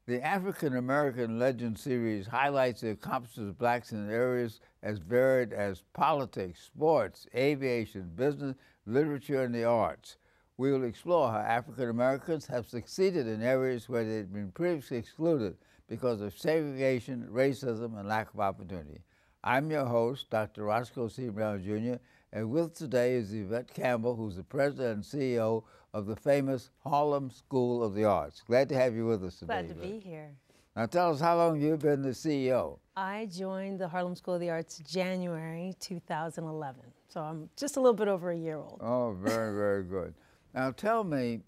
The African American Legend series highlights the accomplishments of blacks in areas as varied as politics, sports, aviation, business, literature, and the arts. We will explore how African Americans have succeeded in areas where they had been previously excluded because of segregation, racism, and lack of opportunity. I'm your host, Dr. Roscoe C. Brown, Jr., and with us today is Yvette Campbell, who's the president and CEO of the famous Harlem School of the Arts. Glad to have you with us today. Glad to be here. Now tell us, how long you've been the CEO? I joined the Harlem School of the Arts January 2011, so I'm just a little bit over a year old. Oh, very, very good. Now tell me,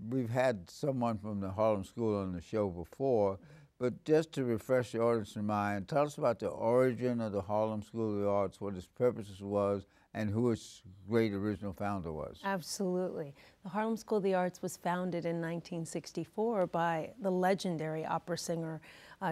we've had someone from the Harlem School on the show before, but just to refresh the audience's mind, tell us about the origin of the Harlem School of the Arts, what its purpose was, and who its great original founder was. Absolutely. The Harlem School of the Arts was founded in 1964 by the legendary opera singer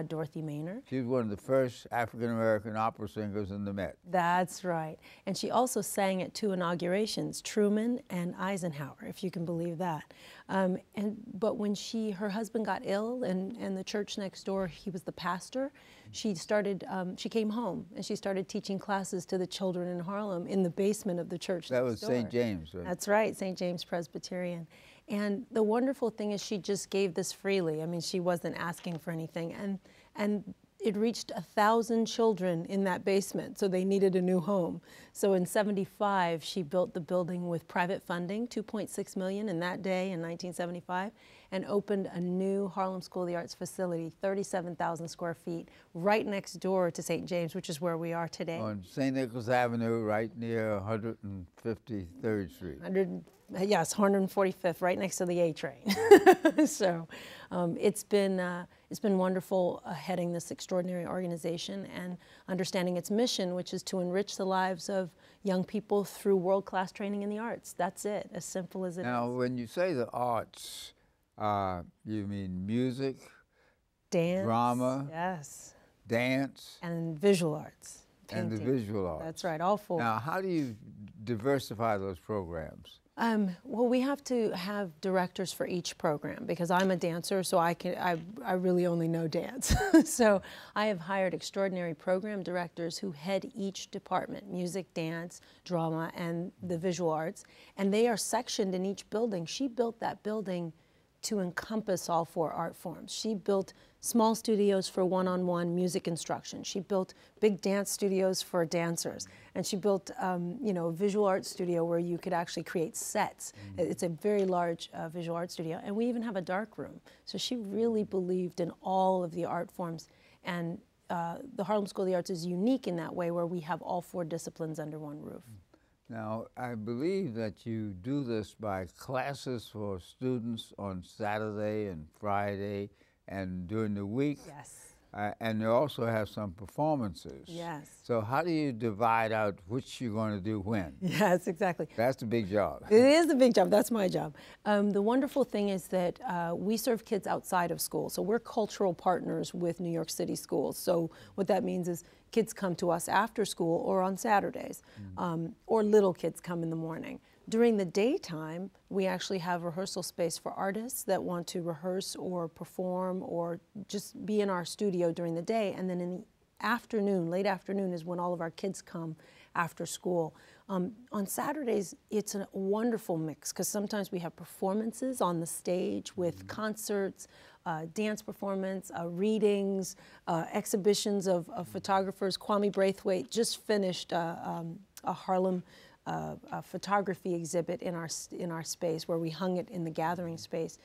Dorothy Maynard. She was one of the first African-American opera singers in the Met. That's right. And she also sang at two inaugurations, Truman and Eisenhower, if you can believe that. But when her husband got ill and the church next door, he was the pastor, she came home and she started teaching classes to the children in Harlem in the basement of the church That was next door. St. James, right? That's right, St. James Presbyterian. And the wonderful thing is she just gave this freely. I mean, she wasn't asking for anything. And it reached 1,000 children in that basement, so they needed a new home. So in '75, she built the building with private funding, $2.6 million in that day in 1975, and opened a new Harlem School of the Arts facility, 37,000 square feet, right next door to St. James, which is where we are today. On St. Nicholas Avenue, right near 153rd Street. Yes, 145th, right next to the A train. So it's been wonderful heading this extraordinary organization and understanding its mission, which is to enrich the lives of young people through world-class training in the arts. That's it, as simple as it is. Now, when you say the arts, you mean music, Dance, drama, yes, dance, and visual arts. and the Painting. visual arts. That's right, all four. Now, how do you diversify those programs? Well, we have to have directors for each program because I'm a dancer, so I really only know dance. So I have hired extraordinary program directors who head each department, music, dance, drama, and the visual arts, and they are sectioned in each building. She built that building to encompass all four art forms. She built small studios for one-on-one music instruction. She built big dance studios for dancers. And she built a visual art studio where you could actually create sets. It's a very large visual art studio. And we even have a dark room. So she really believed in all of the art forms. And the Harlem School of the Arts is unique in that way where we have all four disciplines under one roof. Now, I believe that you do this by classes for students on Saturday and Friday and during the week. Yes. And you also have some performances. Yes. So how do you divide out which you're going to do when? Yes, exactly. That's the big job. It is the big job. That's my job. The wonderful thing is that we serve kids outside of school. So we're cultural partners with New York City schools. So what that means is kids come to us after school or on Saturdays, or little kids come in the morning. During the daytime, we actually have rehearsal space for artists that want to rehearse or perform or just be in our studio during the day. And then in the afternoon, late afternoon, is when all of our kids come after school. On Saturdays, it's a wonderful mix because sometimes we have performances on the stage with concerts, dance performance, readings, exhibitions of photographers. Kwame Braithwaite just finished a Harlem photography exhibit in our space where we hung it in the gathering space.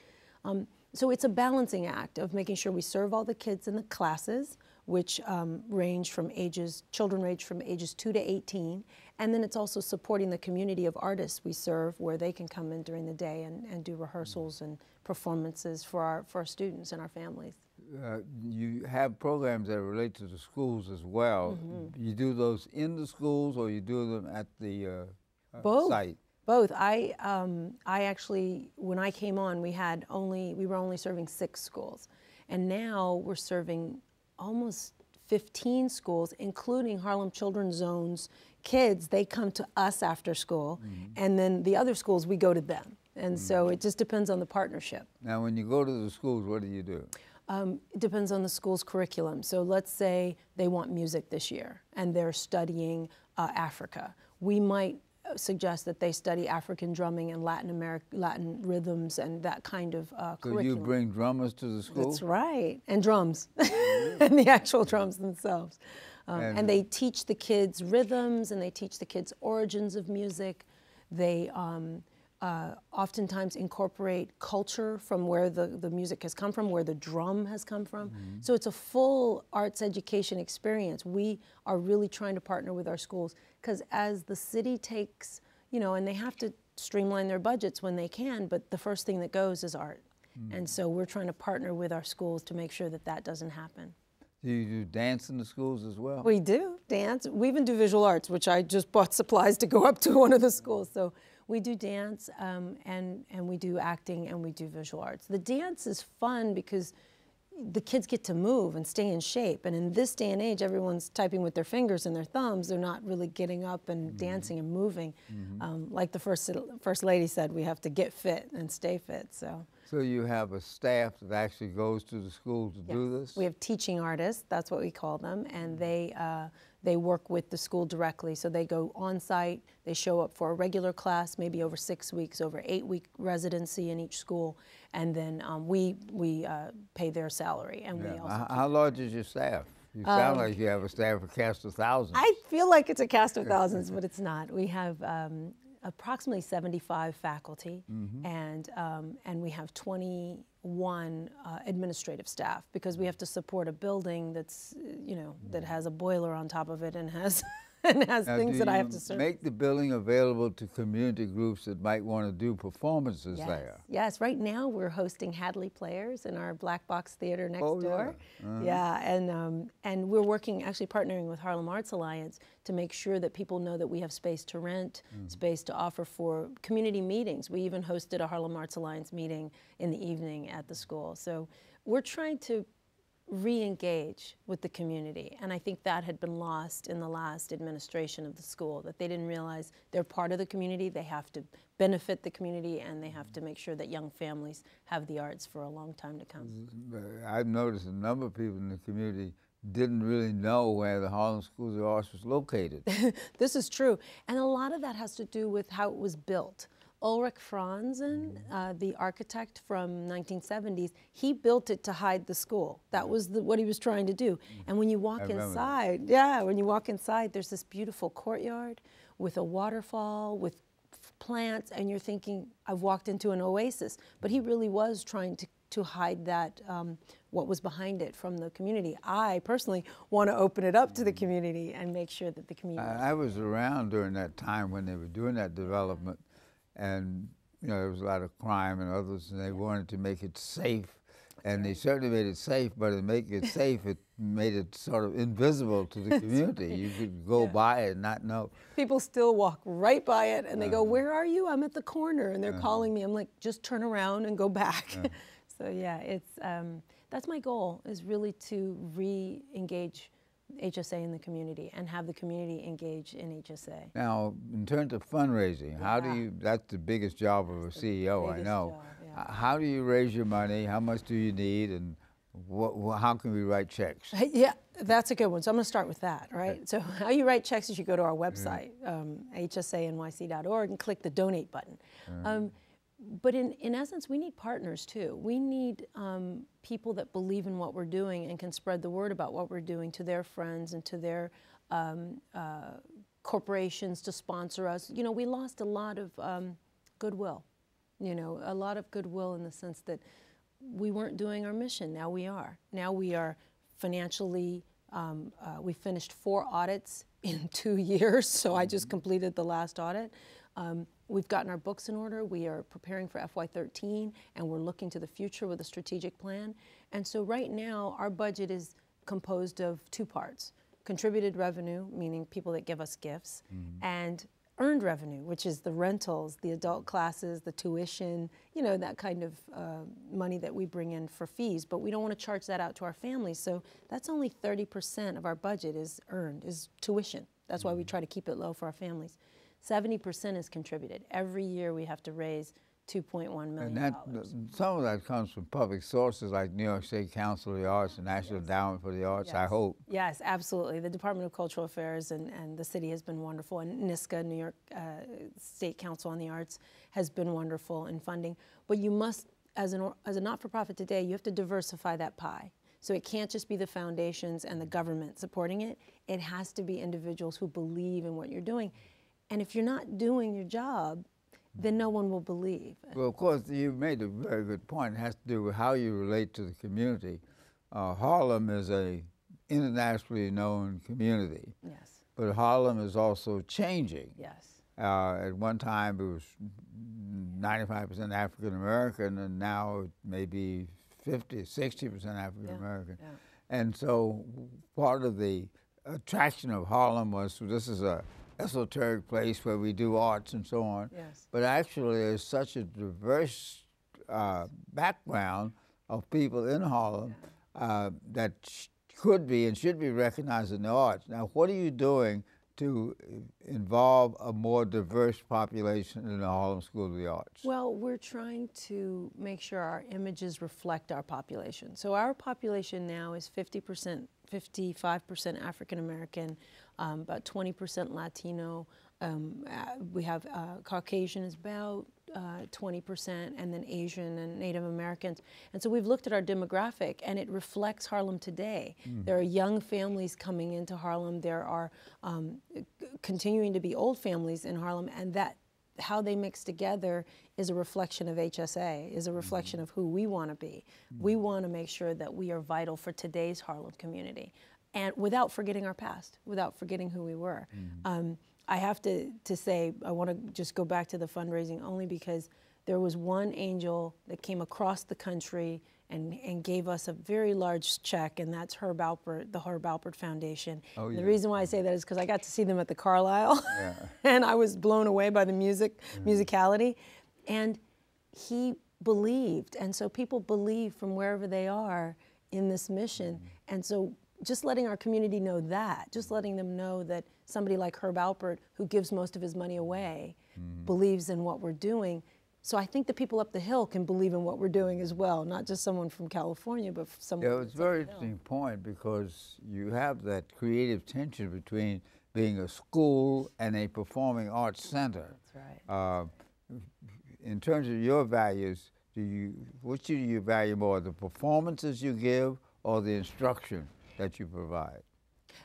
So it's a balancing act of making sure we serve all the kids in the classes, which children range from ages 2 to 18, and then it's also supporting the community of artists we serve where they can come in during the day and do rehearsals and performances for our students and our families. You have programs that relate to the schools as well. You do those in the schools or you do them at the site? Both. I actually, when I came on, we were only serving 6 schools. And now we're serving almost 15 schools, including Harlem Children's Zone's kids. They come to us after school, and then the other schools, we go to them. And so it just depends on the partnership. Now, when you go to the schools, what do you do? It depends on the school's curriculum. So let's say they want music this year and they're studying Africa. We might suggest that they study African drumming and Latin rhythms and that kind of curriculum. So you bring drummers to the school? That's right, and drums, and the actual drums themselves. And they teach the kids rhythms, and they teach the kids origins of music. They oftentimes incorporate culture from where the music has come from, where the drum has come from. So it's a full arts education experience. We are really trying to partner with our schools because as the city takes, and they have to streamline their budgets when they can, but the first thing that goes is art. And so we're trying to partner with our schools to make sure that that doesn't happen. Do you do dance in the schools as well? We do, dance. We even do visual arts, which I just bought supplies to go up to one of the schools. So we do dance and we do acting and we do visual arts. The dance is fun because the kids get to move and stay in shape. And in this day and age, everyone's typing with their fingers and their thumbs. They're not really getting up and dancing and moving. Like the first lady said, we have to get fit and stay fit. So you have a staff that actually goes to the schools to do this? We have teaching artists, that's what we call them, and they work with the school directly. So they go on site, they show up for a regular class, maybe over 6 weeks, over 8-week residency in each school, and then we pay their salary. And we also how large is your staff? You sound like you have a staff, a cast of thousands. I feel like it's a cast of thousands, but it's not. We have approximately 75 faculty, and we have 21 administrative staff because we have to support a building that's that has a boiler on top of it and has things that I have to serve. Make the building available to community groups that might want to do performances there. Yes, right now we're hosting Hadley Players in our Black Box Theater next door. Yeah, and we're working, actually partnering with Harlem Arts Alliance to make sure that people know that we have space to rent, space to offer for community meetings. We even hosted a Harlem Arts Alliance meeting in the evening at the school. So we're trying to re-engage with the community, and I think that had been lost in the last administration of the school, that they didn't realize they're part of the community, they have to benefit the community, and they have to make sure that young families have the arts for a long time to come. I've noticed a number of people in the community didn't really know where the Harlem Schools of Arts was located. This is true, and a lot of that has to do with how it was built. Ulrich Franzen, the architect from 1970s, he built it to hide the school. That was what he was trying to do. And when you walk inside, when you walk inside, there's this beautiful courtyard with a waterfall, with plants, and you're thinking, I've walked into an oasis. But he really was trying to hide that, what was behind it from the community. I personally want to open it up to the community and make sure that the community... I was around during that time when they were doing that development. And there was a lot of crime and others, and they wanted to make it safe. And they certainly made it safe, but to make it safe, it made it sort of invisible to the community. You could go by it and not know. People still walk right by it, and they go, "Where are you? I'm at the corner." And they're calling me. I'm like, "Just turn around and go back." So yeah, it's that's my goal, is really to re-engage HSA in the community and have the community engage in HSA. Now, in terms of fundraising, how do you, that's the biggest job of a CEO, I know. How do you raise your money? How much do you need? And how can we write checks? Yeah, that's a good one. So I'm going to start with that, right? So how you write checks is you go to our website, hsanyc.org, and click the donate button. But in essence, we need partners too. We need people that believe in what we're doing and can spread the word about what we're doing to their friends and to their corporations to sponsor us. We lost a lot of goodwill, a lot of goodwill in the sense that we weren't doing our mission. Now we are. Now we are financially, we finished 4 audits in 2 years, so I just completed the last audit. We've gotten our books in order. We are preparing for FY13, and we're looking to the future with a strategic plan. And so right now, our budget is composed of 2 parts. Contributed revenue, meaning people that give us gifts, and earned revenue, which is the rentals, the adult classes, the tuition, that kind of money that we bring in for fees. But we don't want to charge that out to our families. So that's only 30% of our budget is earned, is tuition. That's why we try to keep it low for our families. 70% is contributed. Every year we have to raise $2.1 million. And some of that comes from public sources like New York State Council of the Arts and National Endowment for the Arts, Yes. I hope. Yes, absolutely. The Department of Cultural Affairs and the city has been wonderful, and NISCA, New York State Council on the Arts, has been wonderful in funding. But you must, as a not-for-profit today, you have to diversify that pie. So it can't just be the foundations and the government supporting it. It has to be individuals who believe in what you're doing. And if you're not doing your job, then no one will believe. Well, of course, you made a very good point. It has to do with how you relate to the community. Harlem is a internationally known community. Yes. But Harlem is also changing. Yes. At one time, it was 95% African American, and now it may be 50, 60% African American. Yeah. And so part of the attraction of Harlem was this is a esoteric place where we do arts and so on. Yes. But actually, there's such a diverse background of people in Harlem that could be and should be recognized in the arts. Now, what are you doing to involve a more diverse population in the Harlem School of the Arts? Well, we're trying to make sure our images reflect our population. So our population now is 50%, 55% African American, about 20% Latino. We have Caucasian is about 20%, and then Asian and Native Americans. And so we've looked at our demographic, and it reflects Harlem today. There are young families coming into Harlem. There are continuing to be old families in Harlem, and that how they mix together is a reflection of HSA, is a reflection of who we want to be. We want to make sure that we are vital for today's Harlem community, and without forgetting our past, without forgetting who we were. I have to say, I want to just go back to the fundraising only because there was one angel that came across the country and gave us a very large check, and that's Herb Alpert, the Herb Alpert Foundation. Oh, and yeah. the reason why I say that is because I got to see them at the Carlisle, Yeah. and I was blown away by the musicality. And he believed, and so people believe from wherever they are in this mission. And so just letting our community know that, just letting them know that somebody like Herb Alpert, who gives most of his money away, believes in what we're doing. So I think the people up the hill can believe in what we're doing as well, not just someone from California, but someone Yeah, it's a that's up very the hill. interesting point because you have that creative tension between being a school and a performing arts center. That's right. In terms of your values, which do you value more, the performances you give or the instruction that you provide?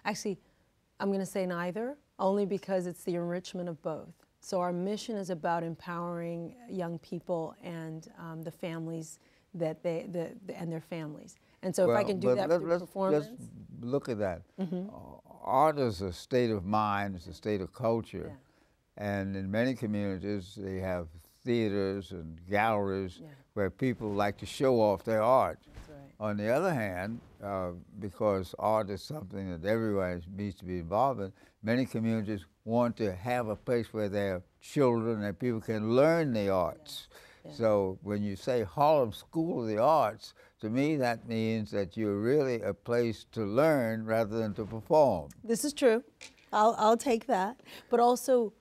Actually, I'm going to say neither, only because it's the enrichment of both. So our mission is about empowering young people and the families and their families. And so if I can do that through performance. Let's look at that. Art is a state of mind, it's a state of culture. Yeah. And in many communities, they have theaters and galleries where people like to show off their art. That's right. On the other hand, because art is something that everyone needs to be involved in, many communities want to have a place where their children and people can learn the arts. Yeah. So when you say Harlem School of the Arts, to me that means that you're really a place to learn rather than to perform. This is true. I'll take that. But also,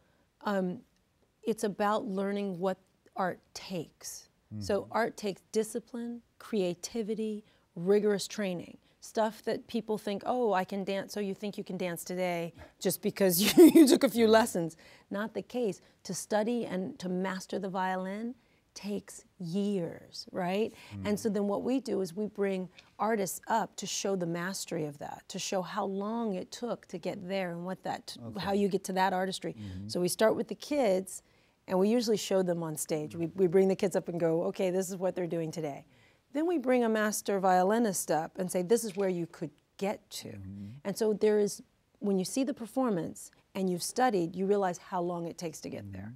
it's about learning what art takes. So art takes discipline, creativity, rigorous training. Stuff that people think, oh, I can dance, so you think you can dance today just because you took a few lessons. Not the case. To study and to master the violin takes years, right? And so then what we do is we bring artists up to show the mastery of that, to show how long it took to get there and what how you get to that artistry. So we start with the kids, and we usually show them on stage. We bring the kids up and go, okay, this is what they're doing today. Then we bring a master violinist up and say, this is where you could get to. And so there is, when you see the performance and you've studied, you realize how long it takes to get there.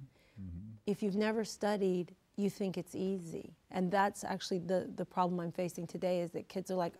If you've never studied, you think it's easy. And that's actually the problem I'm facing today, is that kids are like,